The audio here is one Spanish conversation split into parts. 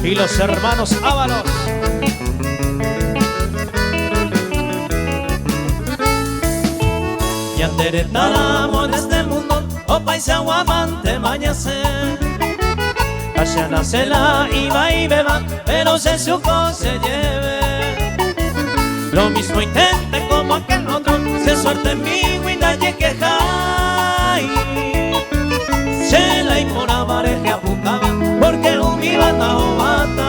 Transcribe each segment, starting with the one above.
y los hermanos Ábalos. Yandere talamo neste mundo, o paisa o amante mañase. Callana se la iba y beba, pero se supo se lleve. Lo mismo intente como aquel otro, se suerte en mi guinda y queja. Se la impona pareja apuntaba, porque un mi bata o bata.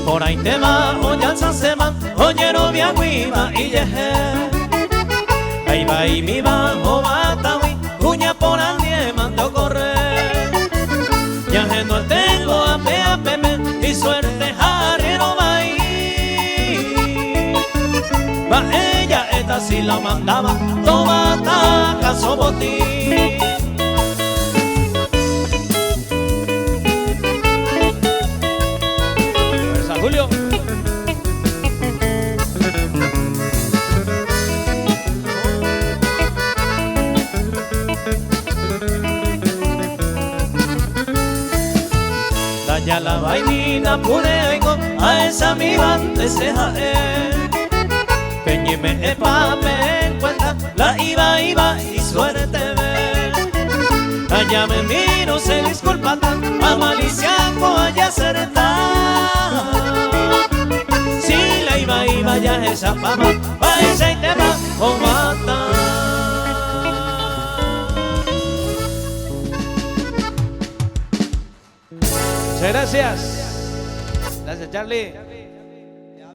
Por ahí te va, oye alza se va, oye no vi agüiva y yeje. Ahí va y mi bajo batawi, cuña por alguien mandó correr. Ya no tengo a me y suerte jarrero va ahí. Va ella, esta sí la mandaba, toma taca, sobotín. Julio. Daña la vainina pure a esa mi bande se jae. Peñeme epa me encuentra, la iba y suerte ve. Allá me miro, se disculpa tan, a maliciaco allá acertar. Si la iba ya esa fama, va esa y te va o mata. Muchas gracias. Gracias, Charlie.